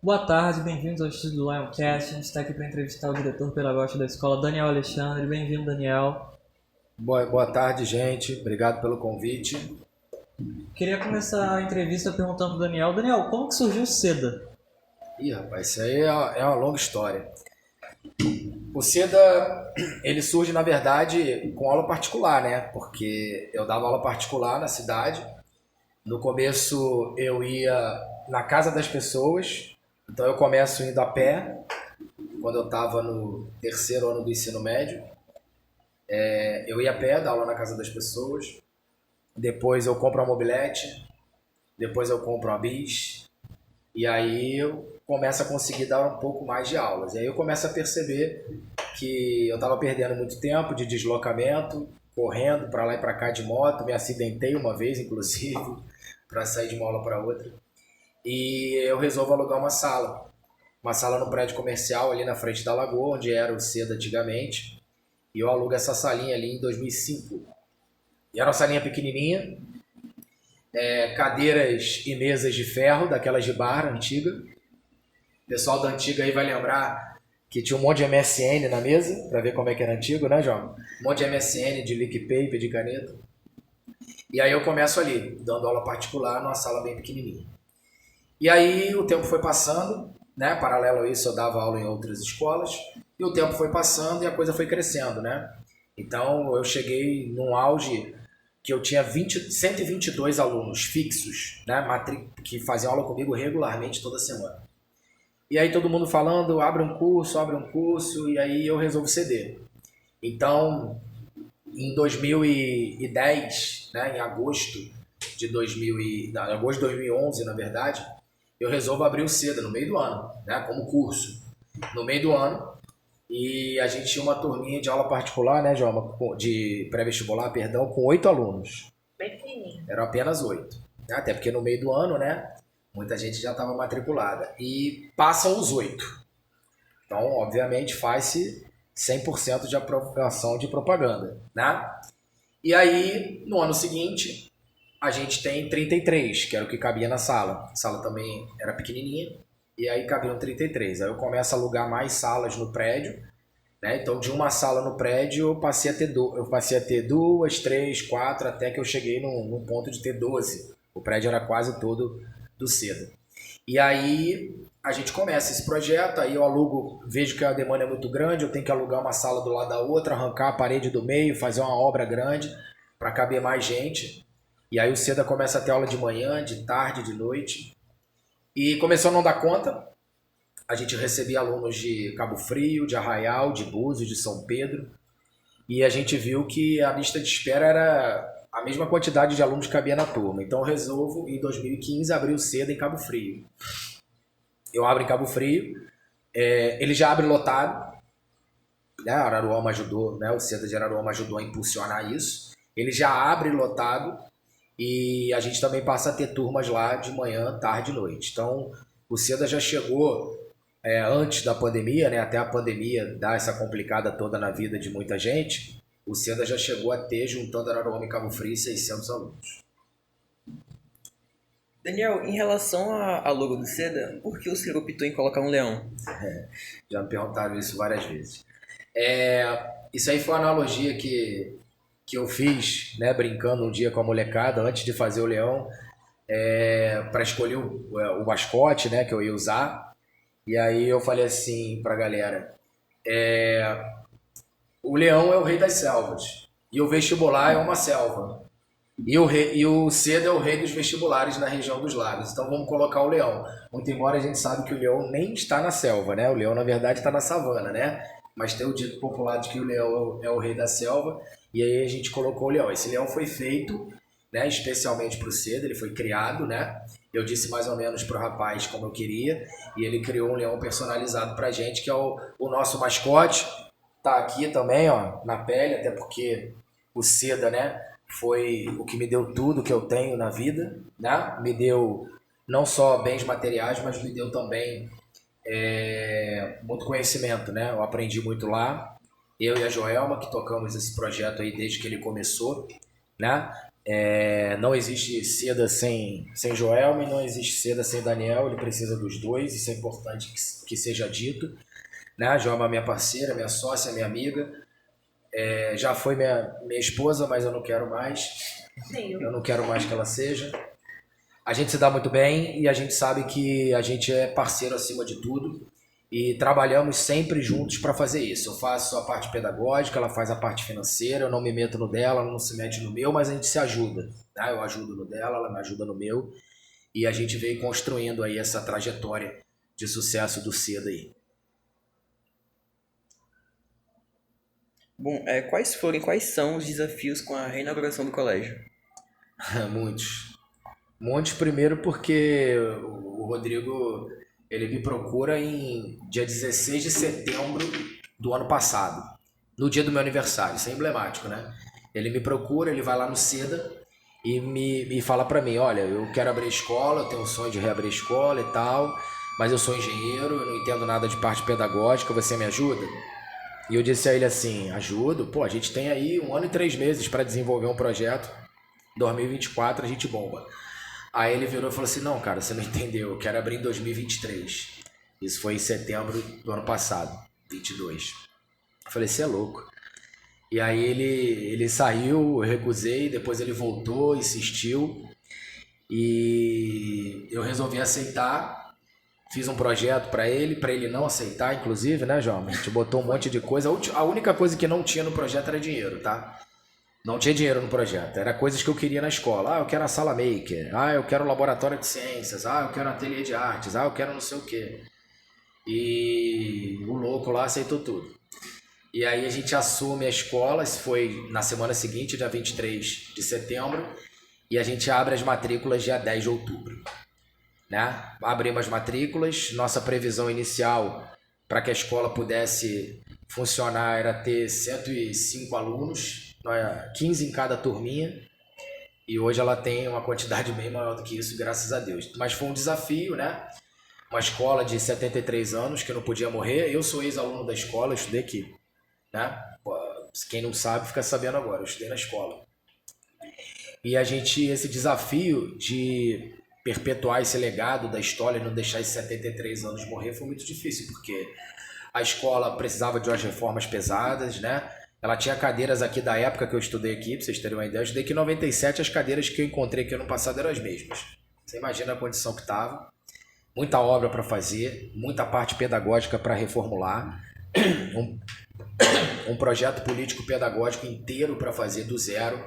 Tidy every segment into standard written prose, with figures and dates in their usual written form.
Boa tarde, bem-vindos ao estúdio do Lioncast. A gente está aqui para entrevistar o diretor pedagógico da escola, Daniel Alexandre. Bem-vindo, Daniel. Boa tarde, gente. Obrigado pelo convite. Queria começar a entrevista perguntando para o Daniel. Daniel, como que surgiu o SEDA? Ih, rapaz, isso aí é uma longa história. O SEDA, ele surge, na verdade, com aula particular, né? Porque eu dava aula particular na cidade. No começo, eu ia na casa das pessoas. Então, eu começo indo a pé, quando eu estava no terceiro ano do ensino médio. Eu ia a pé, dar aula na casa das pessoas. Depois, eu compro a mobilete. Depois, eu compro a bis. E aí eu começo a conseguir dar um pouco mais de aulas. E aí eu começo a perceber que eu estava perdendo muito tempo de deslocamento, correndo para lá e para cá de moto. Me acidentei uma vez, inclusive, para sair de uma aula para outra. E eu resolvo alugar uma sala. Uma sala no prédio comercial ali na frente da Lagoa, onde era o SEDA antigamente. E eu alugo essa salinha ali em 2005. E era uma salinha pequenininha, cadeiras e mesas de ferro, daquelas de bar antiga. O pessoal da antiga aí vai lembrar que tinha um monte de MSN na mesa, para ver como é que era antigo, né, João? Um monte de MSN, de lick paper, de caneta. E aí eu começo ali, dando aula particular numa sala bem pequenininha. E aí o tempo foi passando, né? Paralelo a isso eu dava aula em outras escolas, e o tempo foi passando e a coisa foi crescendo, né? Então eu cheguei num auge que eu tinha 122 alunos fixos, né? Que faziam aula comigo regularmente toda semana. E aí todo mundo falando, abre um curso, e aí eu resolvo ceder. Então, em 2010, né, em agosto de 2011, na verdade, eu resolvo abrir o SEDA no meio do ano, né, como curso. No meio do ano, e a gente tinha uma turminha de aula particular, né, João, de pré-vestibular, perdão, com 8 alunos. Bem pequenininho. Eram apenas 8. Até porque no meio do ano, né, muita gente já estava matriculada. E passam os 8. Então, obviamente, faz-se 100% de aprovação de propaganda, né? E aí, no ano seguinte, a gente tem 33, que era o que cabia na sala. A sala também era pequenininha, e aí cabiam 33. Aí eu começo a alugar mais salas no prédio, né? Então, de uma sala no prédio, eu passei a ter duas, três, quatro, até que eu cheguei num ponto de ter 12. O prédio era quase todo do SEDA. E aí a gente começa esse projeto, aí eu alugo, vejo que a demanda é muito grande, eu tenho que alugar uma sala do lado da outra, arrancar a parede do meio, fazer uma obra grande para caber mais gente. E aí o SEDA começa a ter aula de manhã, de tarde, de noite. E começou a não dar conta. A gente recebia alunos de Cabo Frio, de Arraial, de Búzios, de São Pedro. E a gente viu que a lista de espera era a mesma quantidade de alunos que cabia na turma. Então eu resolvo, em 2015, abrir o SEDA em Cabo Frio. Eu abro em Cabo Frio, ele já abre lotado, né? Araruama ajudou, né? O SEDA de Araruama ajudou a impulsionar isso. Ele já abre lotado e a gente também passa a ter turmas lá de manhã, tarde e noite. Então o SEDA já chegou antes da pandemia, né? Até a pandemia dar essa complicada toda na vida de muita gente. O SEDA já chegou a ter, juntando Araruama e Cabo Frio, 600 alunos. Daniel, em relação à logo do SEDA, por que o senhor optou em colocar um leão? Já me perguntaram isso várias vezes. Isso aí foi uma analogia que eu fiz, né, brincando um dia com a molecada, antes de fazer o leão, para escolher o mascote, né, que eu ia usar. E aí eu falei assim pra galera, o leão é o rei das selvas, e o vestibular é uma selva. E o SEDA é o rei dos vestibulares na região dos lagos. Então vamos colocar o leão. Muito embora a gente sabe que o leão nem está na selva, né? O leão, na verdade, está na savana, né? Mas tem o dito popular de que o leão é o rei da selva. E aí a gente colocou o leão. Esse leão foi feito, né, especialmente para o SEDA. Ele foi criado, né? Eu disse mais ou menos para o rapaz como eu queria. E ele criou um leão personalizado para a gente, que é o nosso mascote. Tá aqui também, ó, na pele, até porque o SEDA, né, foi o que me deu tudo que eu tenho na vida, né? Me deu não só bens materiais, mas me deu também muito conhecimento, né? Eu aprendi muito lá. Eu e a Joelma, que tocamos esse projeto aí desde que ele começou, né? Não existe Seda sem Joelma e não existe Seda sem Daniel, ele precisa dos dois, isso é importante que seja dito. Né? A Joelma é minha parceira, minha sócia, minha amiga, já foi minha esposa, mas eu não quero mais. Eu não quero mais que ela seja. A gente se dá muito bem e a gente sabe que a gente é parceiro acima de tudo e trabalhamos sempre juntos para fazer isso. Eu faço a parte pedagógica, ela faz a parte financeira, eu não me meto no dela, ela não se mete no meu, mas a gente se ajuda. Tá? Eu ajudo no dela, ela me ajuda no meu e a gente veio construindo aí essa trajetória de sucesso do Seda aí. Bom, quais são os desafios com a reinauguração do colégio? Muitos primeiro porque o Rodrigo, ele me procura em dia 16 de setembro do ano passado, no dia do meu aniversário, isso é emblemático, né? Ele me procura, ele vai lá no Seda e me fala pra mim, olha, eu quero abrir a escola, eu tenho um sonho de reabrir a escola e tal, mas eu sou engenheiro, eu não entendo nada de parte pedagógica, você me ajuda? E eu disse a ele assim, ajudo, pô, a gente tem aí 1 ano e 3 meses para desenvolver um projeto, 2024 a gente bomba. Aí ele virou e falou assim, não cara, você não entendeu, eu quero abrir em 2023. Isso foi em setembro do ano passado, 22. Eu falei, você é louco. E aí ele saiu, eu recusei, depois ele voltou, insistiu. E eu resolvi aceitar. Fiz um projeto para ele não aceitar, inclusive, né, João? A gente botou um monte de coisa. A única coisa que não tinha no projeto era dinheiro, tá? Não tinha dinheiro no projeto. Era coisas que eu queria na escola. Eu quero a sala maker. Eu quero o laboratório de ciências. Eu quero um ateliê de artes. Eu quero não sei o quê. E o louco lá aceitou tudo. E aí a gente assume a escola. Isso foi na semana seguinte, dia 23 de setembro. E a gente abre as matrículas dia 10 de outubro. Né? Abrimos as matrículas, nossa previsão inicial para que a escola pudesse funcionar era ter 105 alunos, 15 em cada turminha, e hoje ela tem uma quantidade bem maior do que isso, graças a Deus. Mas foi um desafio, né? Uma escola de 73 anos que não podia morrer. Eu sou ex-aluno da escola, eu estudei aqui, né? Quem não sabe fica sabendo agora, eu estudei na escola. E esse desafio de perpetuar esse legado da história e não deixar esses 73 anos morrer foi muito difícil, porque a escola precisava de umas reformas pesadas, né? Ela tinha cadeiras aqui da época que eu estudei aqui, pra vocês terem uma ideia. Eu estudei aqui em 97, as cadeiras que eu encontrei aqui ano passado eram as mesmas. Você imagina a condição que estava. Muita obra para fazer, muita parte pedagógica para reformular, um projeto político-pedagógico inteiro para fazer do zero.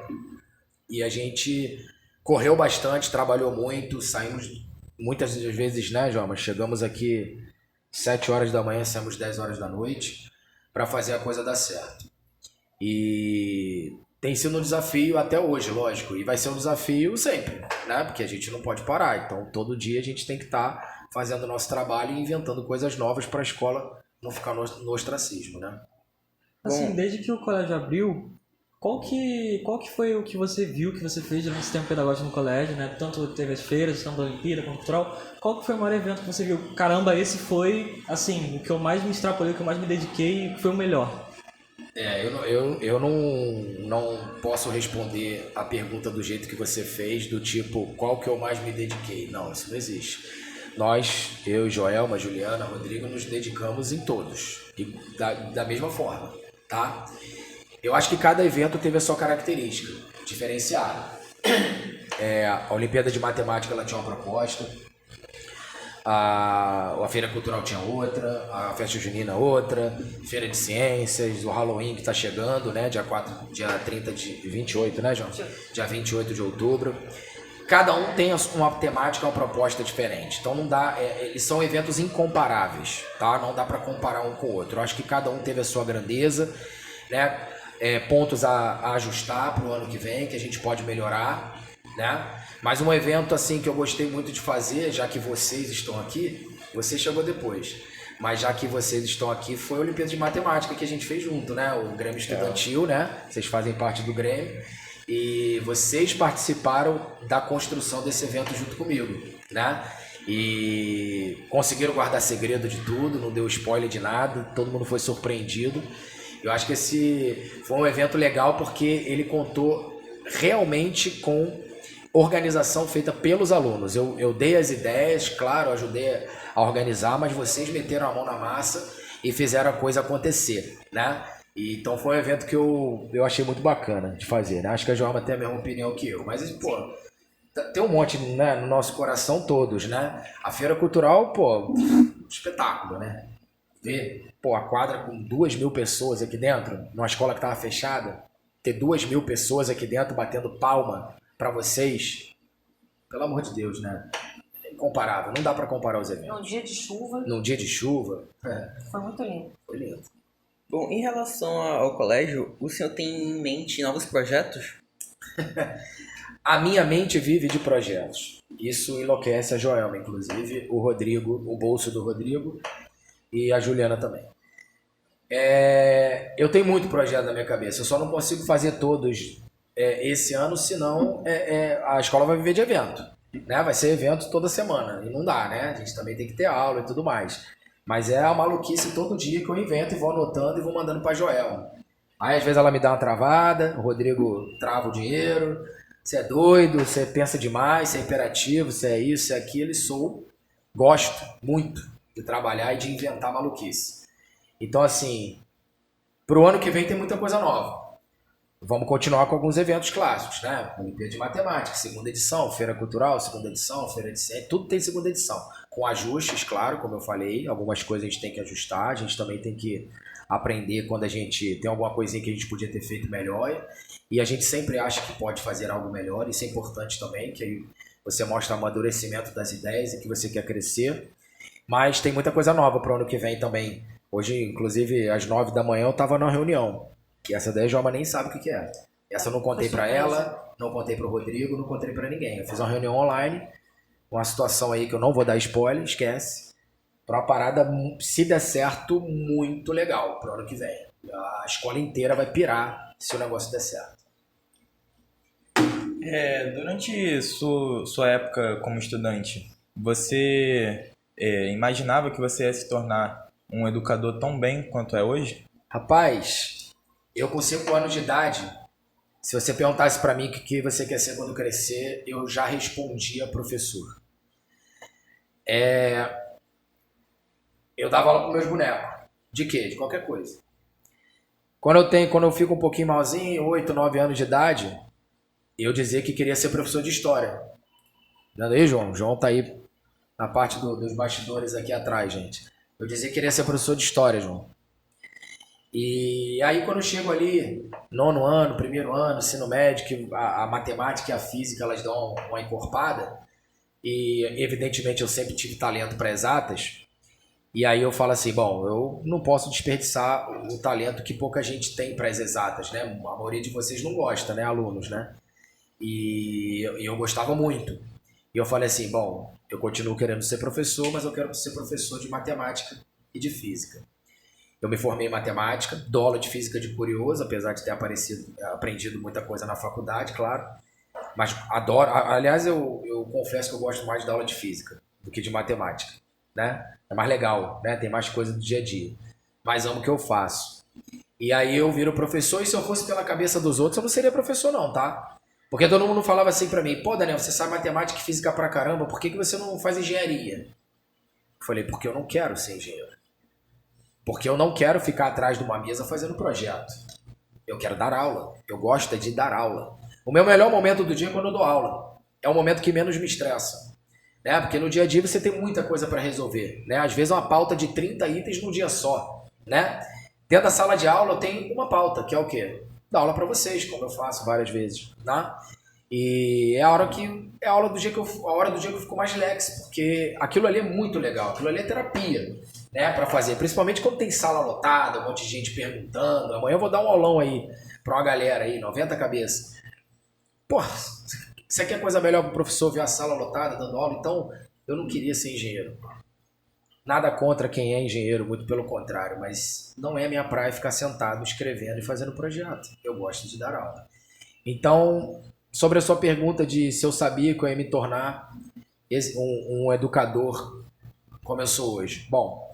E a gente correu bastante, trabalhou muito, saímos muitas vezes, né, João? Mas chegamos aqui 7 horas da manhã, saímos 10 horas da noite para fazer a coisa dar certo. E tem sido um desafio até hoje, lógico, e vai ser um desafio sempre, né? Porque a gente não pode parar, então todo dia a gente tem que estar fazendo o nosso trabalho e inventando coisas novas para a escola não ficar no ostracismo, né? Assim, desde que o colégio abriu, qual que foi o que você viu, que você fez durante esse tempo pedagógico no colégio, né? Tanto teve as feiras, tanto a Olimpíada, quanto cultural. Qual que foi o maior evento que você viu? Caramba, esse foi, assim, o que eu mais me extrapolei, o que eu mais me dediquei e foi o melhor. Eu não posso responder a pergunta do jeito que você fez, do tipo, qual que eu mais me dediquei? Não, isso não existe. Nós, eu, Joelma, Juliana, Rodrigo, nos dedicamos em todos, e da mesma forma, tá? Eu acho que cada evento teve a sua característica diferenciada. A Olimpíada de Matemática ela tinha uma proposta, a Feira Cultural tinha outra, a Festa Junina outra, Feira de Ciências, o Halloween que está chegando, né? Dia 28, né, João? Dia 28 de outubro. Cada um tem uma temática, uma proposta diferente. Então não dá, eles são eventos incomparáveis, tá? Não dá para comparar um com o outro. Eu acho que cada um teve a sua grandeza, né? Pontos a ajustar para o ano que vem, que a gente pode melhorar, né? Mas um evento assim que eu gostei muito de fazer, já que vocês estão aqui, você chegou depois, mas já que vocês estão aqui, foi a Olimpíada de Matemática que a gente fez junto, né? O Grêmio Estudantil, né? Vocês fazem parte do Grêmio e vocês participaram da construção desse evento junto comigo, né? E conseguiram guardar segredo de tudo, não deu spoiler de nada, todo mundo foi surpreendido. Eu acho que esse foi um evento legal porque ele contou realmente com organização feita pelos alunos. Eu dei as ideias, claro, ajudei a organizar, mas vocês meteram a mão na massa e fizeram a coisa acontecer, né? E, então foi um evento que eu achei muito bacana de fazer, né? Acho que a Joelma tem a mesma opinião que eu, mas, pô, tem um monte, né, no nosso coração todos, né? A Feira Cultural, pô, espetáculo, né? Ver, pô, a quadra com 2.000 pessoas aqui dentro, numa escola que tava fechada, ter 2.000 pessoas aqui dentro batendo palma pra vocês, pelo amor de Deus, né? É incomparável, não dá pra comparar os eventos. Num dia de chuva. Num dia de chuva, Foi muito lindo. foi lindo. Bom, em relação ao colégio, o senhor tem em mente novos projetos? A minha mente vive de projetos. Isso enlouquece a Joelma, inclusive, o Rodrigo, o bolso do Rodrigo e a Juliana também. Eu tenho muito projeto na minha cabeça, eu só não consigo fazer todos esse ano, senão a escola vai viver de evento. Né? Vai ser evento toda semana, e não dá, né? A gente também tem que ter aula e tudo mais. Mas é a maluquice todo dia que eu invento e vou anotando e vou mandando pra Joelma. Aí às vezes ela me dá uma travada, o Rodrigo trava o dinheiro, você é doido, você pensa demais, você é imperativo, você é isso, você é aquilo, e gosto muito de trabalhar e de inventar maluquice. Então, assim, pro ano que vem tem muita coisa nova. Vamos continuar com alguns eventos clássicos, né? Olimpíada de Matemática, segunda edição, Feira Cultural, segunda edição, Feira de Ciência, tudo tem segunda edição. Com ajustes, claro, como eu falei, algumas coisas a gente tem que ajustar, a gente também tem que aprender quando a gente tem alguma coisinha que a gente podia ter feito melhor, e a gente sempre acha que pode fazer algo melhor, isso é importante também, que aí você mostra o amadurecimento das ideias e que você quer crescer. Mas tem muita coisa nova para o ano que vem também. Hoje, inclusive, às 9 da manhã eu estava numa reunião, que essa daí a Joelma nem sabe o que é. Essa eu não contei para ela, não contei para o Rodrigo, não contei para ninguém. Eu fiz uma reunião online, uma situação aí que eu não vou dar spoiler, esquece, para uma parada, se der certo, muito legal para o ano que vem. A escola inteira vai pirar se o negócio der certo. Durante sua época como estudante, você imaginava que você ia se tornar um educador tão bem quanto é hoje? Rapaz, eu com 5 anos de idade, se você perguntasse para mim o que você quer ser quando crescer, eu já respondia professor. Eu dava aula para meus bonecos. De quê? De qualquer coisa. Quando eu fico um pouquinho malzinho, 8, 9 anos de idade, eu dizia que queria ser professor de história. Vendo aí, João? O João tá aí na parte dos bastidores aqui atrás, gente. Eu dizia que queria ser professor de história, João. E aí quando eu chego ali, 9º ano, 1º ano, ensino médio, que a matemática e a física elas dão uma encorpada, e evidentemente eu sempre tive talento para exatas, e aí eu falo assim, bom, eu não posso desperdiçar o talento que pouca gente tem para as exatas, né? A maioria de vocês não gosta, né, alunos, né? E eu gostava muito. E eu falei assim, bom, eu continuo querendo ser professor, mas eu quero ser professor de matemática e de física. Eu me formei em matemática, dou aula de física de curioso, apesar de ter aprendido muita coisa na faculdade, claro. Mas adoro, aliás, eu confesso que eu gosto mais da aula de física do que de matemática, né? É mais legal, né? Tem mais coisa do dia a dia. Mas amo o que eu faço. E aí eu viro professor, e se eu fosse pela cabeça dos outros, eu não seria professor não, tá? Porque todo mundo falava assim pra mim, pô, Daniel, você sabe matemática e física pra caramba, por que você não faz engenharia? Eu falei, porque eu não quero ser engenheiro. Porque eu não quero ficar atrás de uma mesa fazendo projeto. Eu quero dar aula. Eu gosto de dar aula. O meu melhor momento do dia é quando eu dou aula. É o momento que menos me estressa. Né? Porque no dia a dia você tem muita coisa para resolver. Né? Às vezes é uma pauta de 30 itens num dia só. Né? Dentro da sala de aula eu tenho uma pauta, que é o quê? Dar aula para vocês, como eu faço várias vezes. Né? E é a hora do dia que eu fico mais relax, porque aquilo ali é muito legal. Aquilo ali é terapia. Né, para fazer, principalmente quando tem sala lotada, um monte de gente perguntando. Amanhã eu vou dar um aulão aí para uma galera aí, 90 cabeças. Pô, você quer coisa melhor pro professor ver a sala lotada dando aula? Então, eu não queria ser engenheiro. Nada contra quem é engenheiro, muito pelo contrário, mas não é minha praia ficar sentado escrevendo e fazendo projeto. Eu gosto de dar aula. Então, sobre a sua pergunta de se eu sabia que eu ia me tornar um educador como eu sou hoje. Bom,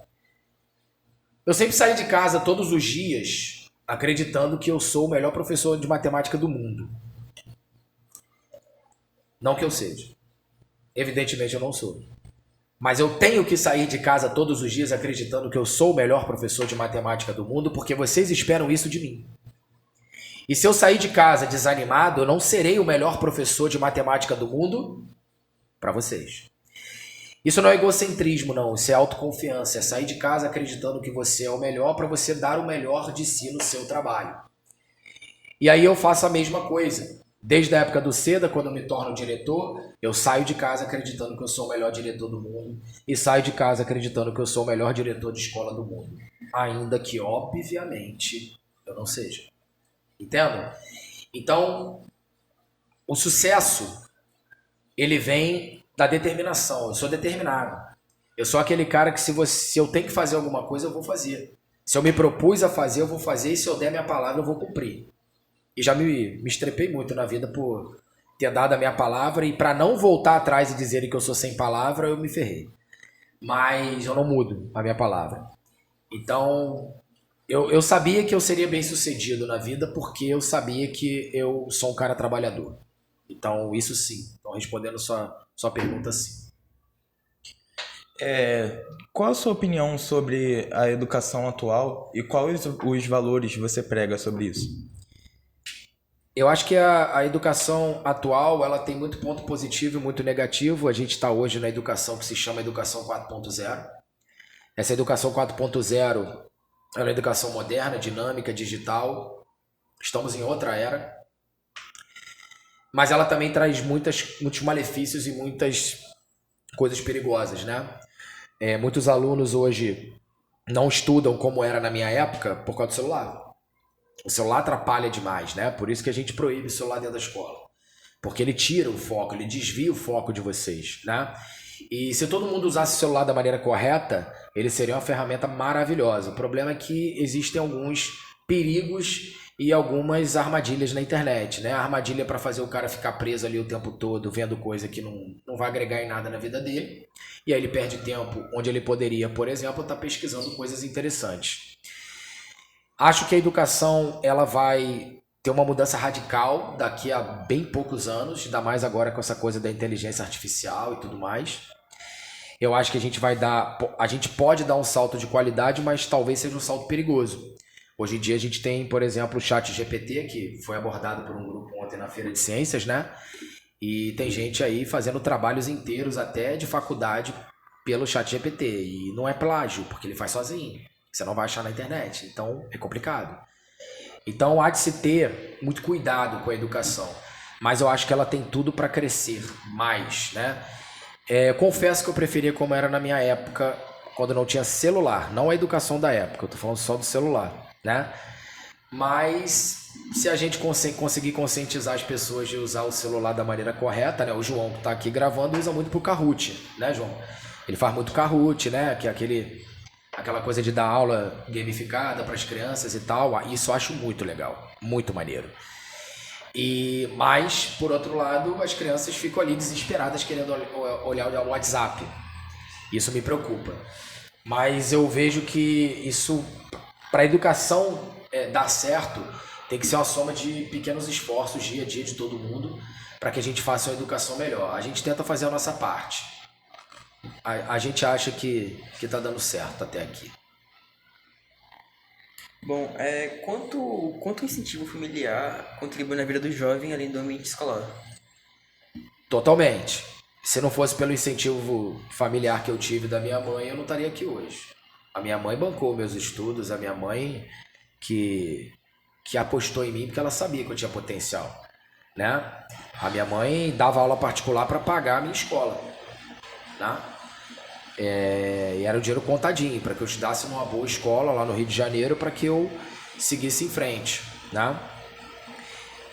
eu sempre saí de casa todos os dias acreditando que eu sou o melhor professor de matemática do mundo. Não que eu seja. Evidentemente eu não sou. Mas eu tenho que sair de casa todos os dias acreditando que eu sou o melhor professor de matemática do mundo, porque vocês esperam isso de mim. E se eu sair de casa desanimado, eu não serei o melhor professor de matemática do mundo para vocês. Isso não é egocentrismo, não. Isso é autoconfiança. É sair de casa acreditando que você é o melhor para você dar o melhor de si no seu trabalho. E aí eu faço a mesma coisa. Desde a época do SEDA, quando eu me torno diretor, eu saio de casa acreditando que eu sou o melhor diretor do mundo e saio de casa acreditando que eu sou o melhor diretor de escola do mundo. Ainda que, obviamente, eu não seja. Entendem? Então, o sucesso, ele vem da determinação. Eu sou determinado. Eu sou aquele cara que se eu tenho que fazer alguma coisa, eu vou fazer. Se eu me propus a fazer, eu vou fazer. E se eu der minha palavra, eu vou cumprir. E já me estrepei muito na vida por ter dado a minha palavra. E para não voltar atrás e dizerem que eu sou sem palavra, eu me ferrei. Mas eu não mudo a minha palavra. Então, eu sabia que eu seria bem sucedido na vida porque eu sabia que eu sou um cara trabalhador. Então, isso sim. Então, respondendo sua pergunta, sim. Qual a sua opinião sobre a educação atual e quais os valores você prega sobre isso? Eu acho que a educação atual ela tem muito ponto positivo e muito negativo. A gente está hoje na educação que se chama Educação 4.0. Essa educação 4.0 é uma educação moderna, dinâmica, digital. Estamos em outra era. Mas ela também traz muitos malefícios e muitas coisas perigosas, né? Muitos alunos hoje não estudam como era na minha época por causa do celular. O celular atrapalha demais, né? Por isso que a gente proíbe o celular dentro da escola. Porque ele tira o foco, ele desvia o foco de vocês, né? E se todo mundo usasse o celular da maneira correta, ele seria uma ferramenta maravilhosa. O problema é que existem alguns perigos e algumas armadilhas na internet, né? A armadilha para fazer o cara ficar preso ali o tempo todo, vendo coisa que não vai agregar em nada na vida dele. E aí ele perde tempo onde ele poderia, por exemplo, estar pesquisando coisas interessantes. Acho que a educação ela vai ter uma mudança radical daqui a bem poucos anos, ainda mais agora com essa coisa da inteligência artificial e tudo mais. Eu acho que a gente pode dar um salto de qualidade, mas talvez seja um salto perigoso. Hoje em dia a gente tem, por exemplo, o ChatGPT, que foi abordado por um grupo ontem na Feira de Ciências, né? E tem gente aí fazendo trabalhos inteiros até de faculdade pelo ChatGPT. E não é plágio, porque ele faz sozinho. Você não vai achar na internet, então é complicado. Então há de se ter muito cuidado com a educação, mas eu acho que ela tem tudo para crescer mais, né? Confesso que eu preferia como era na minha época, quando não tinha celular, não a educação da época, eu tô falando só do celular, né? Mas se a gente conseguir conscientizar as pessoas de usar o celular da maneira correta, né? O João que tá aqui gravando usa muito pro Kahoot, né, João? Ele faz muito Kahoot, né? Que é aquela coisa de dar aula gamificada para as crianças e tal. Isso eu acho muito legal, muito maneiro. Mas, por outro lado, as crianças ficam ali desesperadas querendo olhar o WhatsApp. Isso me preocupa. Mas eu vejo que isso, para a educação dar certo, tem que ser uma soma de pequenos esforços dia a dia de todo mundo para que a gente faça uma educação melhor. A gente tenta fazer a nossa parte. A gente acha que tá dando certo até aqui. Bom, quanto o incentivo familiar contribui na vida do jovem além do ambiente escolar? Totalmente. Se não fosse pelo incentivo familiar que eu tive da minha mãe, eu não estaria aqui hoje. A minha mãe bancou meus estudos, a minha mãe que apostou em mim porque ela sabia que eu tinha potencial, né? A minha mãe dava aula particular para pagar a minha escola, né? E era o dinheiro contadinho para que eu estudasse numa boa escola lá no Rio de Janeiro para que eu seguisse em frente, né?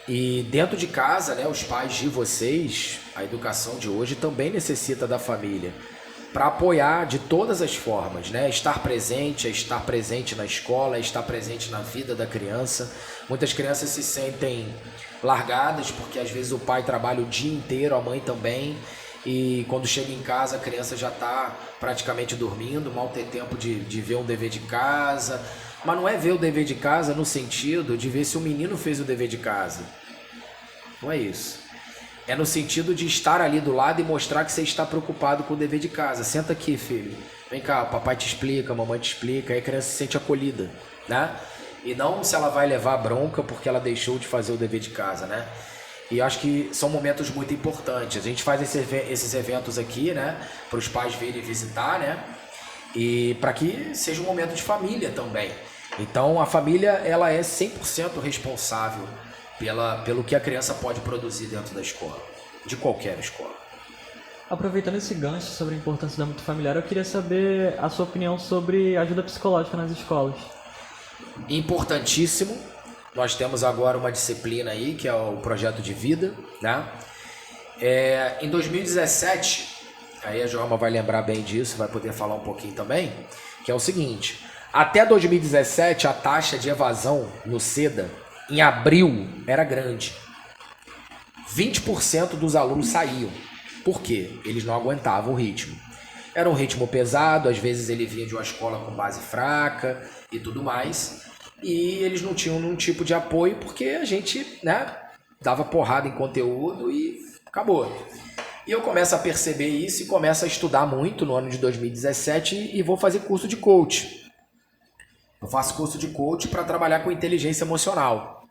E dentro de casa, né, os pais de vocês, a educação de hoje também necessita da família para apoiar de todas as formas, né? Estar presente na escola, estar presente na vida da criança. Muitas crianças se sentem largadas porque às vezes o pai trabalha o dia inteiro, a mãe também. E quando chega em casa a criança já está praticamente dormindo, mal ter tempo de ver um dever de casa. Mas não é ver o dever de casa no sentido de ver se o menino fez o dever de casa. Não é isso. É no sentido de estar ali do lado e mostrar que você está preocupado com o dever de casa. Senta aqui, filho. Vem cá, o papai te explica, a mamãe te explica. Aí a criança se sente acolhida, né? E não se ela vai levar bronca porque ela deixou de fazer o dever de casa, né? E acho que são momentos muito importantes. A gente faz esses eventos aqui, né? Para os pais virem visitar, né? E para que seja um momento de família também. Então a família, ela é 100% responsável pelo que a criança pode produzir dentro da escola, de qualquer escola. Aproveitando esse gancho sobre a importância do âmbito familiar, eu queria saber a sua opinião sobre ajuda psicológica nas escolas. Importantíssimo. Nós temos agora uma disciplina aí, que é o projeto de vida, né? Em 2017, aí a Joelma vai lembrar bem disso, vai poder falar um pouquinho também, que é o seguinte: até 2017 a taxa de evasão no SEDA, em abril, era grande. 20% dos alunos saíam. Por quê? Eles não aguentavam o ritmo. Era um ritmo pesado, às vezes ele vinha de uma escola com base fraca e tudo mais. E eles não tinham nenhum tipo de apoio porque a gente, né, dava porrada em conteúdo e acabou. E eu começo a perceber isso e começo a estudar muito no ano de 2017 e vou fazer curso de coach. Eu faço curso de coach para trabalhar com inteligência emocional.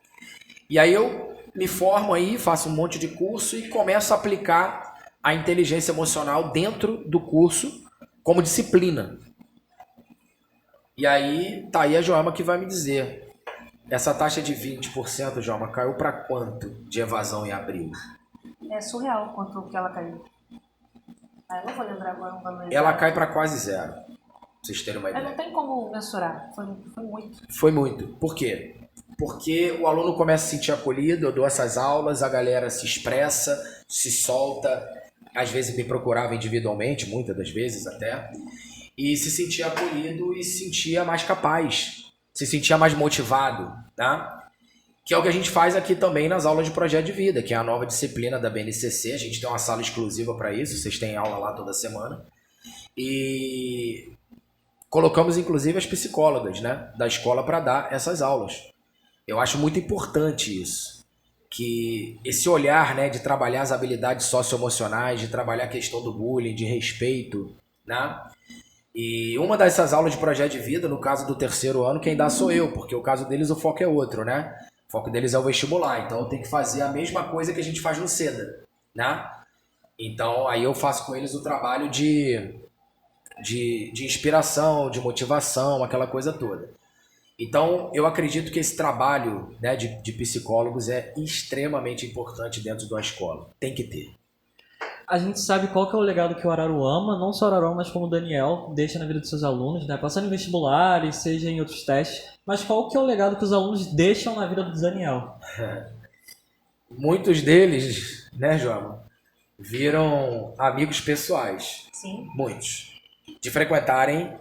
E aí eu me formo aí, faço um monte de curso e começo a aplicar a inteligência emocional dentro do curso como disciplina. E aí, tá aí a Joelma que vai me dizer. Essa taxa de 20%, Joelma, caiu para quanto de evasão em abril? É surreal quanto que ela caiu. Eu não vou lembrar agora um valor. Ela cai para quase zero. Pra vocês terem uma ideia. Não tem como mensurar. Foi muito. Foi muito. Por quê? Porque o aluno começa a se sentir acolhido, eu dou essas aulas, a galera se expressa, se solta, às vezes me procurava individualmente, muitas das vezes até, e se sentia acolhido e se sentia mais capaz, se sentia mais motivado, tá? Que é o que a gente faz aqui também nas aulas de projeto de vida, que é a nova disciplina da BNCC. A gente tem uma sala exclusiva para isso, vocês têm aula lá toda semana. E colocamos inclusive as psicólogas, né, da escola para dar essas aulas. Eu acho muito importante isso, que esse olhar, né, de trabalhar as habilidades socioemocionais, de trabalhar a questão do bullying, de respeito, né? E uma dessas aulas de projeto de vida, no caso do terceiro ano, quem dá sou eu, porque o caso deles o foco é outro, né? O foco deles é o vestibular, então eu tenho que fazer a mesma coisa que a gente faz no SEDA, né? Então aí eu faço com eles o trabalho de inspiração, de motivação, aquela coisa toda. Então eu acredito que esse trabalho, né, de psicólogos é extremamente importante dentro de uma escola. Tem que ter. A gente sabe qual que é o legado que o Araruama, não só o Araruama, mas como o Daniel, deixa na vida dos seus alunos, né? Passando em vestibulares, seja em outros testes. Mas qual que é o legado que os alunos deixam na vida do Daniel? Muitos deles, né, João, viram amigos pessoais. Sim. Muitos. De frequentarem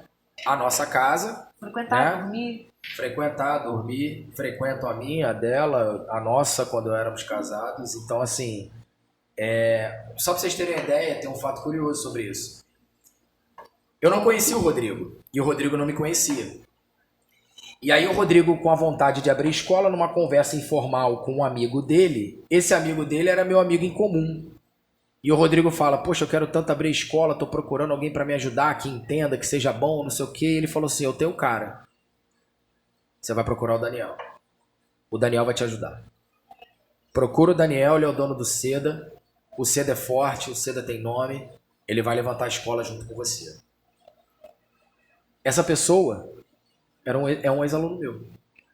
a nossa casa. Frequentar, né? dormir. Frequentar, dormir. Frequento a minha, a dela, a nossa, quando éramos casados. Então, assim... Só para vocês terem uma ideia, tem um fato curioso sobre isso. Eu não conhecia o Rodrigo e o Rodrigo não me conhecia. E aí o Rodrigo, com a vontade de abrir escola, numa conversa informal com um amigo dele, esse amigo dele era meu amigo em comum. E o Rodrigo fala, poxa, eu quero tanto abrir escola, tô procurando alguém para me ajudar, que entenda, que seja bom, não sei o quê. E ele falou assim, eu tenho um cara. Você vai procurar o Daniel. O Daniel vai te ajudar. Procura o Daniel, ele é o dono do SEDA. O SEDA é forte, o SEDA tem nome, ele vai levantar a escola junto com você. Essa pessoa é um ex-aluno meu,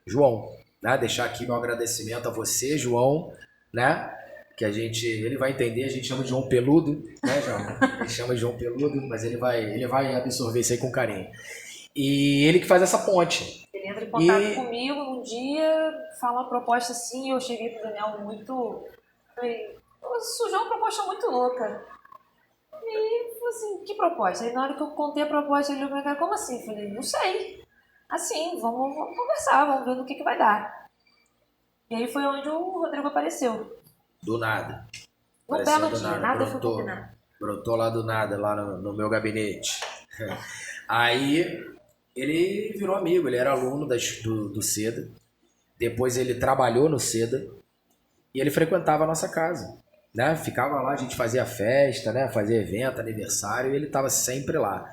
João. Né? Deixar aqui meu agradecimento a você, João, né? Que ele vai entender, a gente chama de João Peludo, né, João? Ele chama de João Peludo, mas ele vai absorver isso aí com carinho. E ele que faz essa ponte. Ele entra em contato comigo um dia, fala uma proposta assim, eu cheguei pro Daniel muito... Falei, surgiu uma proposta muito louca. E falei assim, que proposta? Aí na hora que eu contei a proposta, ele falou, como assim? Eu falei, não sei. Assim, vamos conversar, vamos ver no que vai dar. E aí foi onde o Rodrigo apareceu. Do nada. Um belo dia, nada foi combinado. Brotou lá do nada, lá no meu gabinete. Aí ele virou amigo, ele era aluno do SEDA. Depois ele trabalhou no SEDA. E ele frequentava a nossa casa. né? Ficava lá, a gente fazia festa, né? Fazia evento, aniversário, e ele estava sempre lá.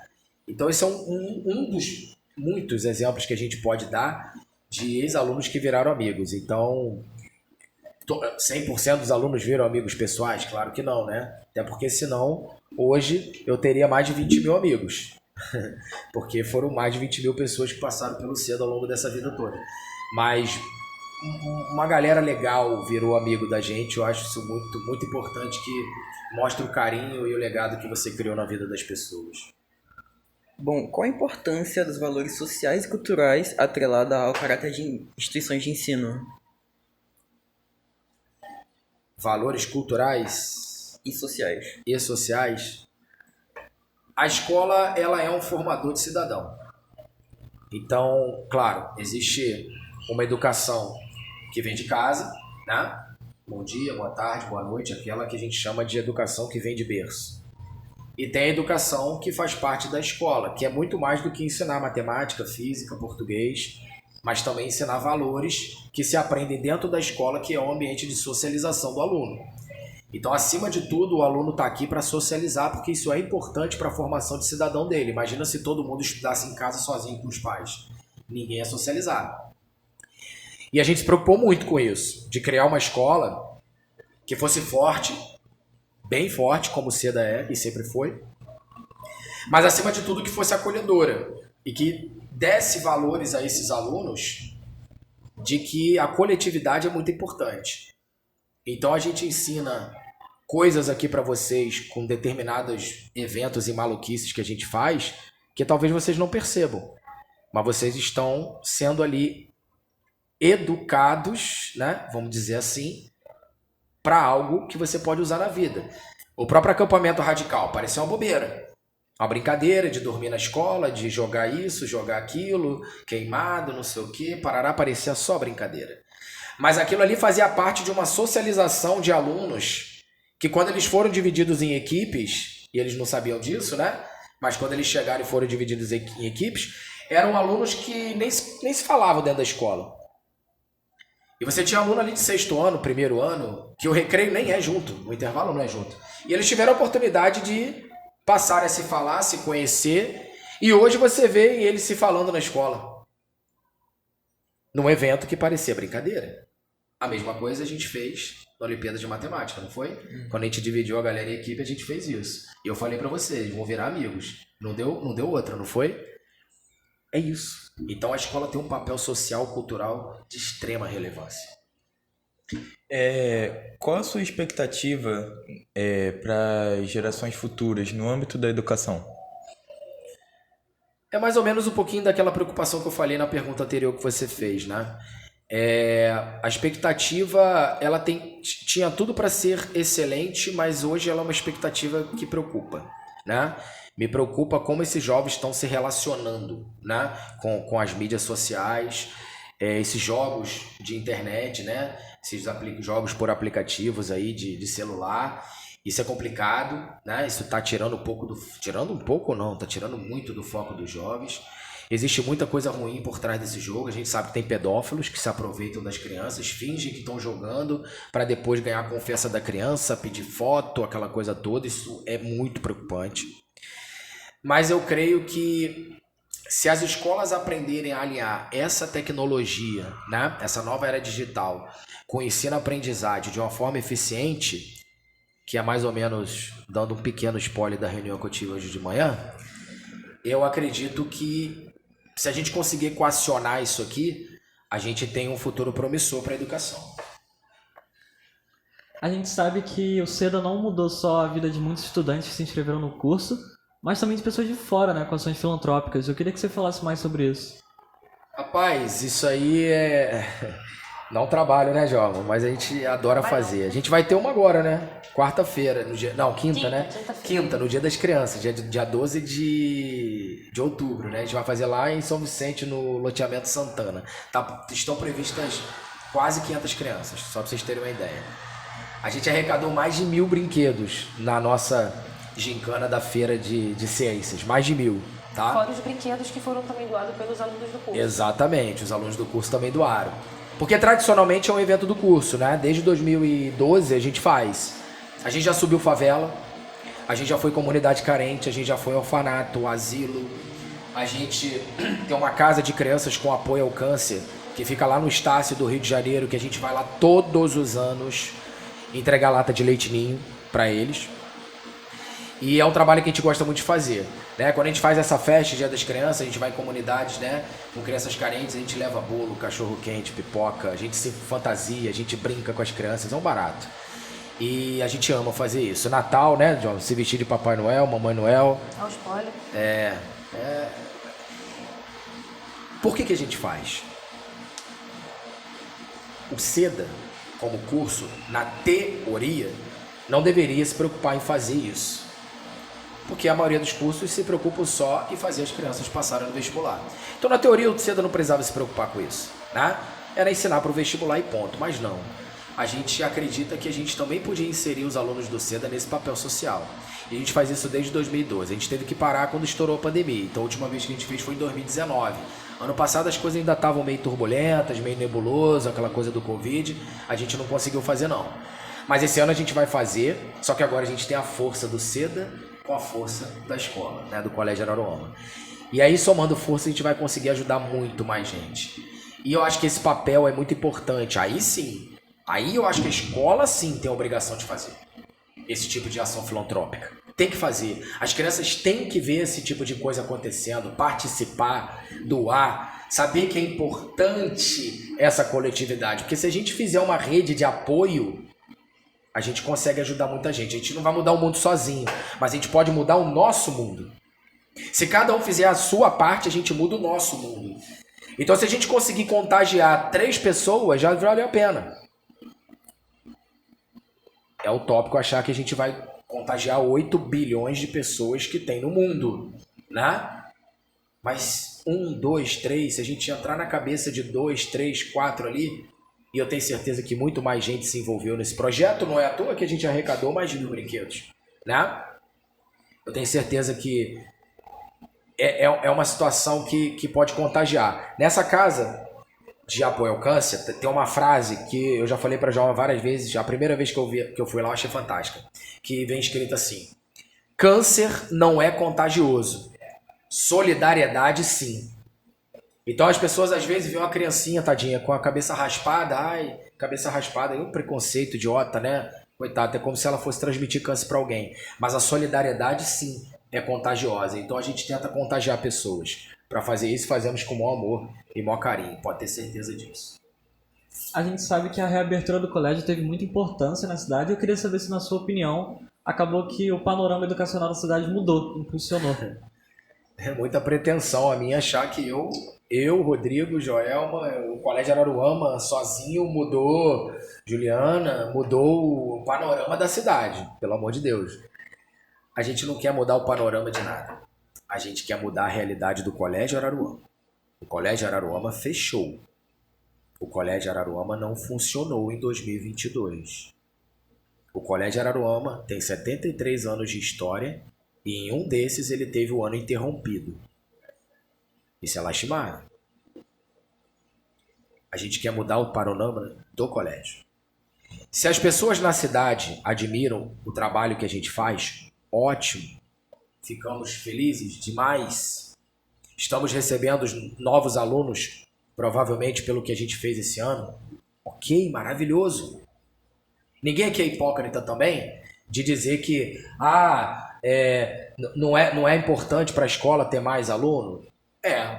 Então esse é um dos muitos exemplos que a gente pode dar de ex-alunos que viraram amigos. Então, 100% dos alunos viram amigos pessoais? Claro que não, né? Até porque senão, hoje, eu teria mais de 20 mil amigos. Porque foram mais de 20 mil pessoas que passaram pelo cedo ao longo dessa vida toda. Mas uma galera legal virou amigo da gente. Eu acho isso muito, muito importante, que mostra o carinho e o legado que você criou na vida das pessoas. Bom, qual a importância dos valores sociais e culturais atrelada ao caráter de instituições de ensino? Valores culturais E sociais. e sociais. A escola, ela é um formador de cidadão. Então, claro, existe uma educação que vem de casa, né? Bom dia, boa tarde, boa noite, aquela que a gente chama de educação que vem de berço. E tem a educação que faz parte da escola, que é muito mais do que ensinar matemática, física, português, mas também ensinar valores que se aprendem dentro da escola, que é o ambiente de socialização do aluno. Então, acima de tudo, o aluno está aqui para socializar, porque isso é importante para a formação de cidadão dele. Imagina se todo mundo estudasse em casa sozinho com os pais. Ninguém ia socializar. E a gente se preocupou muito com isso, de criar uma escola que fosse forte, bem forte, como o CEDA é e sempre foi, mas acima de tudo que fosse acolhedora e que desse valores a esses alunos de que a coletividade é muito importante. Então a gente ensina coisas aqui para vocês com determinados eventos e maluquices que a gente faz que talvez vocês não percebam, mas vocês estão sendo ali educados, né, vamos dizer assim, para algo que você pode usar na vida. O próprio acampamento radical parecia uma bobeira. Uma brincadeira de dormir na escola, de jogar isso, jogar aquilo, queimado, não sei o quê, parará, parecia só brincadeira. Mas aquilo ali fazia parte de uma socialização de alunos que, quando eles foram divididos em equipes, e eles não sabiam disso, né? Mas quando eles chegaram e foram divididos em equipes, eram alunos que nem se falavam dentro da escola. E você tinha aluno ali de 6º ano, 1º ano, que o recreio nem é junto, o intervalo não é junto. E eles tiveram a oportunidade de passar a se falar, se conhecer, e hoje você vê eles se falando na escola. Num evento que parecia brincadeira. A mesma coisa a gente fez na Olimpíada de Matemática, não foi? Quando a gente dividiu a galera em equipe, a gente fez isso. E eu falei pra vocês, vão virar amigos. Não deu outra, não foi? É isso. Então a escola tem um papel social, cultural de extrema relevância. Qual a sua expectativa para as gerações futuras no âmbito da educação? É mais ou menos um pouquinho daquela preocupação que eu falei na pergunta anterior que você fez, né? A expectativa, ela tinha tudo para ser excelente, mas hoje ela é uma expectativa que preocupa, né? Me preocupa como esses jovens estão se relacionando, né? com as mídias sociais, esses jogos de internet, né? Esses jogos por aplicativos aí de celular. Isso é complicado, né? Isso está tirando um pouco tirando um pouco não, está tirando muito do foco dos jovens. Existe muita coisa ruim por trás desse jogo. A gente sabe que tem pedófilos que se aproveitam das crianças, fingem que estão jogando para depois ganhar a confiança da criança, pedir foto, aquela coisa toda. Isso é muito preocupante. Mas eu creio que se as escolas aprenderem a alinhar essa tecnologia, né, essa nova era digital, com ensino-aprendizagem de uma forma eficiente, que é mais ou menos, dando um pequeno spoiler da reunião que eu tive hoje de manhã, eu acredito que se a gente conseguir equacionar isso aqui, a gente tem um futuro promissor para a educação. A gente sabe que o CEDA não mudou só a vida de muitos estudantes que se inscreveram no curso, mas também de pessoas de fora, né, com ações filantrópicas. Eu queria que você falasse mais sobre isso. Rapaz, isso aí não trabalho, né, Jovem? Mas a gente adora fazer. A gente vai ter uma agora, né? Quarta-feira, no dia... Não, quinta, né? Quinta, no Dia das Crianças, dia 12 de outubro, né? A gente vai fazer lá em São Vicente, no loteamento Santana. Estão previstas quase 500 crianças, só pra vocês terem uma ideia. A gente arrecadou mais de 1.000 brinquedos na nossa gincana da feira de ciências. Mais de 1.000, tá? Fora os brinquedos que foram também doados pelos alunos do curso. Exatamente, os alunos do curso também doaram. Porque tradicionalmente é um evento do curso, né? Desde 2012 a gente faz. A gente já subiu favela, a gente já foi comunidade carente, a gente já foi orfanato, asilo. A gente tem uma casa de crianças com apoio ao câncer, que fica lá no Estácio do Rio de Janeiro, que a gente vai lá todos os anos entregar lata de leite ninho para eles. E é um trabalho que a gente gosta muito de fazer, né? Quando a gente faz essa festa, Dia das Crianças, a gente vai em comunidades, né, com crianças carentes, a gente leva bolo, cachorro quente, pipoca, a gente se fantasia, a gente brinca com as crianças, é um barato. E a gente ama fazer isso. Natal, né, John? Se vestir de Papai Noel, Mamãe Noel. É o spoiler. Por que a gente faz? O SEDA, como curso, na teoria, não deveria se preocupar em fazer isso. Porque a maioria dos cursos se preocupam só em fazer as crianças passarem no vestibular. Então, na teoria, o SEDA não precisava se preocupar com isso, né? Era ensinar para o vestibular e ponto. Mas não. A gente acredita que a gente também podia inserir os alunos do SEDA nesse papel social. E a gente faz isso desde 2012. A gente teve que parar quando estourou a pandemia. Então, a última vez que a gente fez foi em 2019. Ano passado as coisas ainda estavam meio turbulentas, meio nebuloso, aquela coisa do Covid. A gente não conseguiu fazer, não. Mas esse ano a gente vai fazer, só que agora a gente tem a força do SEDA com a força da escola, né, do Colégio Araruama. E aí, somando força, a gente vai conseguir ajudar muito mais gente. E eu acho que esse papel é muito importante. Aí sim, aí eu acho que a escola sim tem a obrigação de fazer esse tipo de ação filantrópica. Tem que fazer. As crianças têm que ver esse tipo de coisa acontecendo, participar, doar, saber que é importante essa coletividade. Porque se a gente fizer uma rede de apoio, a gente consegue ajudar muita gente. A gente não vai mudar o mundo sozinho, mas a gente pode mudar o nosso mundo. Se cada um fizer a sua parte, a gente muda o nosso mundo. Então, se a gente conseguir contagiar 3 pessoas, já valeu a pena. É utópico achar que a gente vai contagiar 8 bilhões de pessoas que tem no mundo, né? Mas 1, 2, 3, se a gente entrar na cabeça de 2, 3, 4 ali, e eu tenho certeza que muito mais gente se envolveu nesse projeto, não é à toa que a gente arrecadou mais de 1.000 brinquedos, né? Eu tenho certeza que é uma situação que pode contagiar. Nessa casa de apoio ao câncer, tem uma frase que eu já falei para João várias vezes, a primeira vez que eu fui lá eu achei fantástica, que vem escrito assim: câncer não é contagioso, solidariedade sim. Então as pessoas às vezes veem uma criancinha, tadinha, com a cabeça raspada, cabeça raspada, é um preconceito idiota, né? Coitado, é como se ela fosse transmitir câncer para alguém. Mas a solidariedade sim é contagiosa, então a gente tenta contagiar pessoas. Para fazer isso, fazemos com maior amor e maior carinho, pode ter certeza disso. A gente sabe que a reabertura do colégio teve muita importância na cidade. Eu queria saber se, na sua opinião, acabou que o panorama educacional da cidade mudou, impulsionou. É muita pretensão a minha achar que eu, Rodrigo, Joelma, o Colégio Araruama sozinho mudou, Juliana, mudou o panorama da cidade, pelo amor de Deus. A gente não quer mudar o panorama de nada. A gente quer mudar a realidade do Colégio Araruama. O Colégio Araruama fechou. O Colégio Araruama não funcionou em 2022. O Colégio Araruama tem 73 anos de história e em um desses ele teve o ano interrompido. Isso é lastimável. A gente quer mudar o panorama do colégio. Se as pessoas na cidade admiram o trabalho que a gente faz, ótimo. Ficamos felizes demais. Estamos recebendo novos alunos, provavelmente pelo que a gente fez esse ano. Ok, maravilhoso. Ninguém aqui é hipócrita também de dizer que não é importante para a escola ter mais aluno.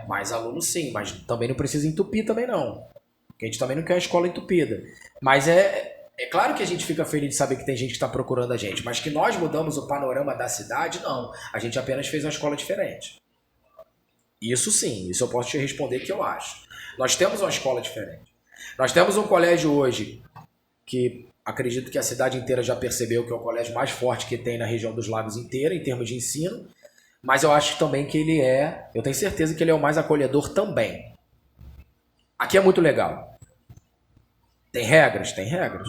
Mais aluno sim, mas também não precisa entupir também não. Porque a gente também não quer uma escola entupida. Mas é claro que a gente fica feliz de saber que tem gente que está procurando a gente, mas que nós mudamos o panorama da cidade, não. A gente apenas fez uma escola diferente. Isso sim, isso eu posso te responder que eu acho. Nós temos uma escola diferente. Nós temos um colégio hoje que acredito que a cidade inteira já percebeu que é o colégio mais forte que tem na região dos Lagos inteira, em termos de ensino, mas eu acho também que eu tenho certeza que ele é o mais acolhedor também. Aqui é muito legal. Tem regras? Tem regras.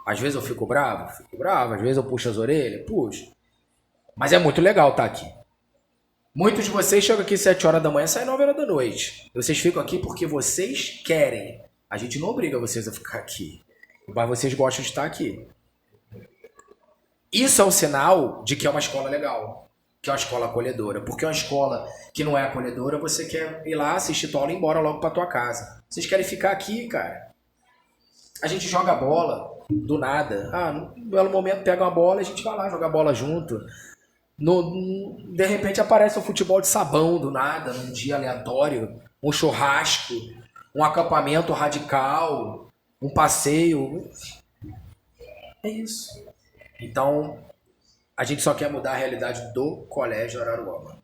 Às vezes eu fico bravo, às vezes eu puxo as orelhas, puxo. Mas é muito legal estar aqui. Muitos de vocês chegam aqui 7 horas da manhã e saem 9 horas da noite. Vocês ficam aqui porque vocês querem. A gente não obriga vocês a ficar aqui. Mas vocês gostam de estar aqui. Isso é um sinal de que é uma escola legal, que é uma escola acolhedora. Porque uma escola que não é acolhedora, você quer ir lá, assistir tua aula e ir embora logo pra tua casa. Vocês querem ficar aqui, cara. A gente joga bola do nada. No belo momento pega uma bola e a gente vai lá jogar bola junto. De repente aparece um futebol de sabão do nada, num dia aleatório, um churrasco, um acampamento radical, um passeio. É isso. Então, a gente só quer mudar a realidade do Colégio Araruama.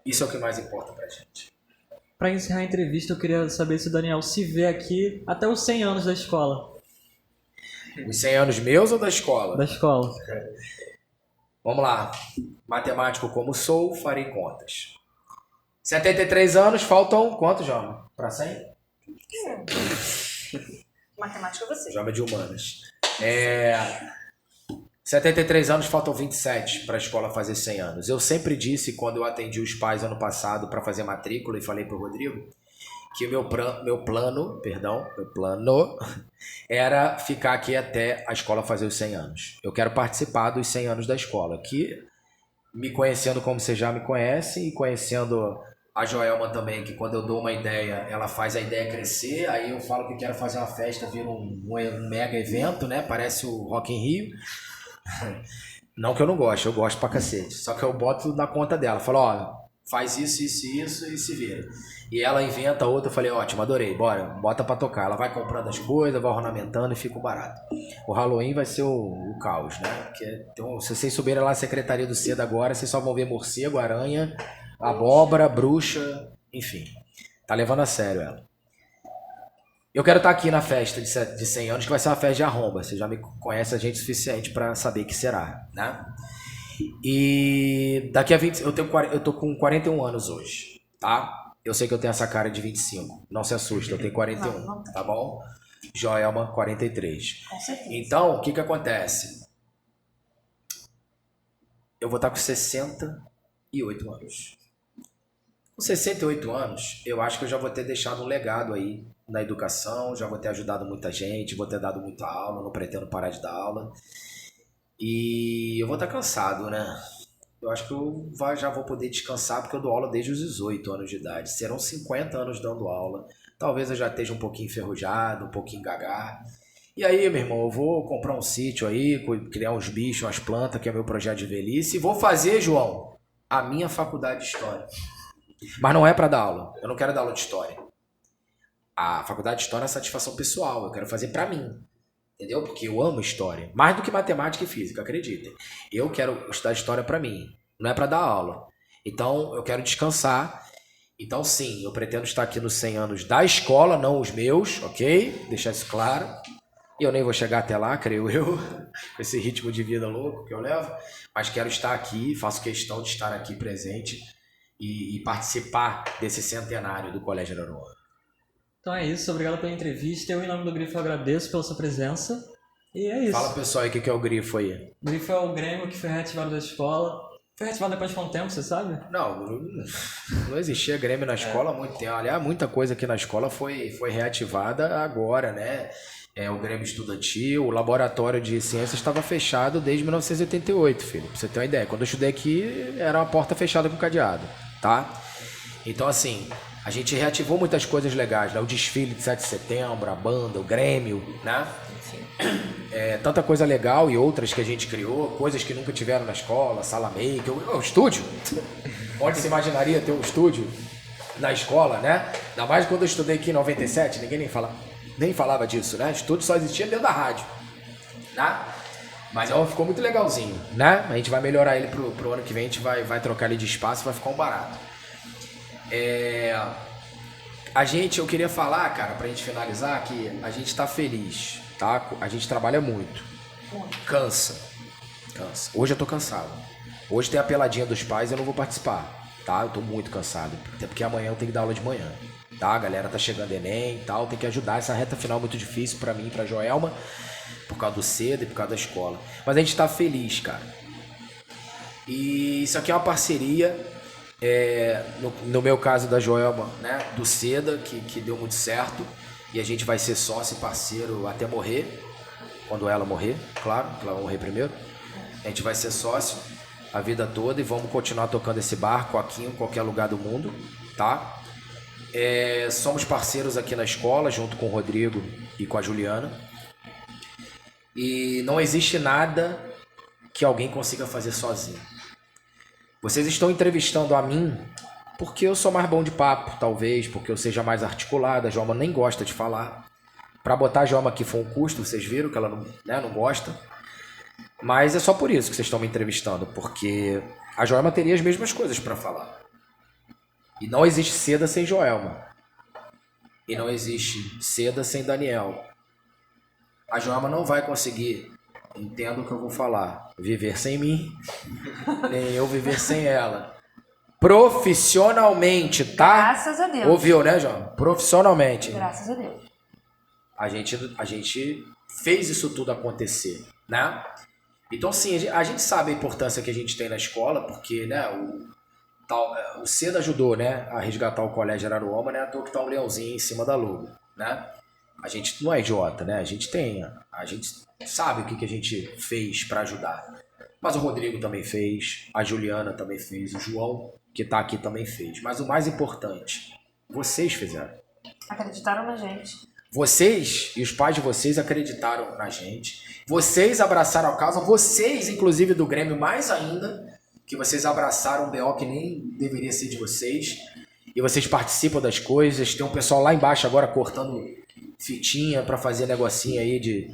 Isso é o que mais importa pra gente. Para encerrar a entrevista, eu queria saber se o Daniel se vê aqui até os 100 anos da escola. Os 100 anos meus ou da escola? Da escola. Vamos lá. Matemático como sou, farei contas. 73 anos, faltam quantos, Joma? Para 100? Matemática você. Joma de humanas. 73 anos, faltam 27 para a escola fazer 100 anos. Eu sempre disse, quando eu atendi os pais ano passado para fazer matrícula, e falei para o Rodrigo, que o meu plano era ficar aqui até a escola fazer os 100 anos. Eu quero participar dos 100 anos da escola, que me conhecendo como você já me conhece, e conhecendo a Joelma também, que quando eu dou uma ideia, ela faz a ideia crescer, aí eu falo que quero fazer uma festa, vira um mega evento, né? Parece o Rock in Rio. Não que eu não goste, eu gosto pra cacete. Só que eu boto na conta dela. Falo, faz isso e se vira. E ela inventa outra, eu falei, ótimo, adorei, bora, bota pra tocar. Ela vai comprando as coisas, vai ornamentando e fica barato. O Halloween vai ser o caos, né? Porque, então, se vocês subirem lá na Secretaria do Cedo agora, vocês só vão ver morcego, aranha, abóbora, bruxa, enfim. Tá levando a sério ela. Eu quero estar aqui na festa de 100 anos, que vai ser uma festa de arromba. Você já me conhece a gente o suficiente para saber que será, né? E daqui a 20... Eu tô com 41 anos hoje, tá? Eu sei que eu tenho essa cara de 25. Não se assusta, eu tenho 41, não. tá bom? Joelma, 43. Com certeza. Então, o que acontece? Eu vou estar com 68 anos. Com 68 anos, eu acho que eu já vou ter deixado um legado aí na educação, já vou ter ajudado muita gente, vou ter dado muita aula, não pretendo parar de dar aula. E eu vou estar cansado, né? Eu acho que eu já vou poder descansar, porque eu dou aula desde os 18 anos de idade. Serão 50 anos dando aula. Talvez eu já esteja um pouquinho enferrujado, um pouquinho gaga. E aí, meu irmão, eu vou comprar um sítio aí, criar uns bichos, umas plantas, que é meu projeto de velhice. E vou fazer, João, a minha faculdade de História. Mas não é para dar aula. Eu não quero dar aula de História. A faculdade de História é satisfação pessoal. Eu quero fazer para mim. Entendeu? Porque eu amo História. Mais do que matemática e física, acreditem. Eu quero estudar História para mim. Não é para dar aula. Então, eu quero descansar. Então, sim, eu pretendo estar aqui nos 100 anos da escola, não os meus, ok? Deixar isso claro. E eu nem vou chegar até lá, creio eu, com esse ritmo de vida louco que eu levo. Mas quero estar aqui, faço questão de estar aqui presente e participar desse centenário do Colégio Araruama. Então é isso, obrigado pela entrevista. Eu, em nome do Grifo, agradeço pela sua presença. E é isso. Fala, pessoal, aí o que é o Grifo aí. O Grifo é o Grêmio que foi reativado da escola. Foi reativado depois de quanto tempo, você sabe? Não existia Grêmio na escola há muito tempo. Aliás, muita coisa aqui na escola foi reativada agora, né? O Grêmio Estudantil, o Laboratório de Ciências estava fechado desde 1988, filho. Pra você ter uma ideia. Quando eu estudei aqui, era uma porta fechada com cadeado, tá? Então, assim, a gente reativou muitas coisas legais, né? O desfile de 7 de setembro, a banda, o Grêmio, né? Sim. Tanta coisa legal e outras que a gente criou, coisas que nunca tiveram na escola, sala make, o estúdio. Onde se imaginaria ter um estúdio na escola, né? Ainda mais quando eu estudei aqui em 97, ninguém nem falava disso, né? Estúdio só existia dentro da rádio, né? Mas ficou muito legalzinho, né? A gente vai melhorar ele pro ano que vem, a gente vai trocar ele de espaço, vai ficar um barato. Eu queria falar, cara, pra gente finalizar, que a gente tá feliz, tá? A gente trabalha muito. Cansa. Hoje eu tô cansado. Hoje tem a peladinha dos pais, eu não vou participar, tá? Eu tô muito cansado. Até porque amanhã eu tenho que dar aula de manhã, tá? A galera tá chegando Enem e tal, tem que ajudar. Essa reta final muito difícil pra mim e pra Joelma, por causa do cedo e por causa da escola. Mas a gente tá feliz, cara. E isso aqui é uma parceria. No meu caso da Joelma, né, do Seda, que deu muito certo, e a gente vai ser sócio e parceiro até morrer, quando ela morrer, claro, ela vai morrer primeiro. A gente vai ser sócio a vida toda e vamos continuar tocando esse barco aqui em qualquer lugar do mundo, tá? Somos parceiros aqui na escola, junto com o Rodrigo e com a Juliana. E não existe nada que alguém consiga fazer sozinho. Vocês estão entrevistando a mim porque eu sou mais bom de papo, talvez, porque eu seja mais articulado. A Joelma nem gosta de falar. Para botar a Joelma aqui foi um custo, vocês viram que ela não, né, não gosta. Mas é só por isso que vocês estão me entrevistando, porque a Joelma teria as mesmas coisas para falar. E não existe Seda sem Joelma. E não existe Seda sem Daniel. A Joelma não vai conseguir, entendo o que eu vou falar, viver sem mim, nem eu viver sem ela. Profissionalmente, tá? Graças a Deus. Ouviu, né, Joelma? Profissionalmente. Graças a Deus. A gente fez isso tudo acontecer, né? Então, sim, a gente sabe a importância que a gente tem na escola, porque, né, o Seda ajudou, né, a resgatar o Colégio Araruama, né, à toa que tá um leãozinho em cima da logo, né? A gente não é idiota, né? A gente sabe o que a gente fez para ajudar. Mas o Rodrigo também fez, a Juliana também fez, o João, que tá aqui, também fez. Mas o mais importante, vocês fizeram. Acreditaram na gente. Vocês e os pais de vocês acreditaram na gente. Vocês abraçaram a causa. Vocês, inclusive do Grêmio, mais ainda, que vocês abraçaram um BO que nem deveria ser de vocês. E vocês participam das coisas. Tem um pessoal lá embaixo agora cortando fitinha para fazer negocinho aí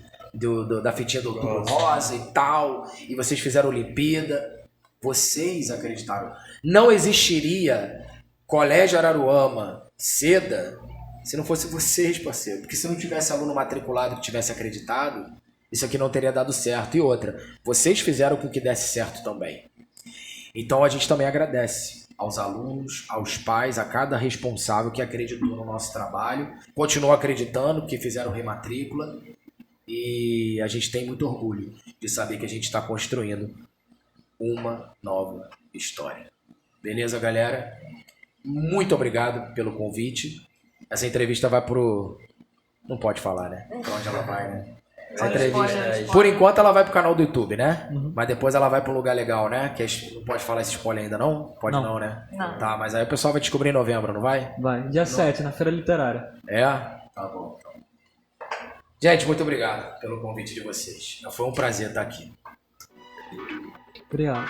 da fitinha do Outubro Rosa e tal. E vocês fizeram Olimpíada. Vocês acreditaram. Não existiria Colégio Araruama, Seda, se não fosse vocês, parceiro. Porque se não tivesse aluno matriculado que tivesse acreditado, isso aqui não teria dado certo. E outra, vocês fizeram com que desse certo também. Então a gente também agradece aos alunos, aos pais, a cada responsável que acreditou no nosso trabalho. Continuou acreditando, que fizeram rematrícula. E a gente tem muito orgulho de saber que a gente está construindo uma nova história. Beleza, galera? Muito obrigado pelo convite. Essa entrevista vai pro... Não pode falar, né? Pra onde ela vai, né? Essa entrevista... Por enquanto ela vai pro canal do YouTube, né? Mas depois ela vai pra um lugar legal, né? Que não pode falar esse spoiler ainda, não? Pode não, né? Não. Tá, mas aí o pessoal vai descobrir em novembro, não vai? Vai, dia 7, na Feira Literária. É? Tá bom. Gente, muito obrigado pelo convite de vocês. Foi um prazer estar aqui. Obrigado.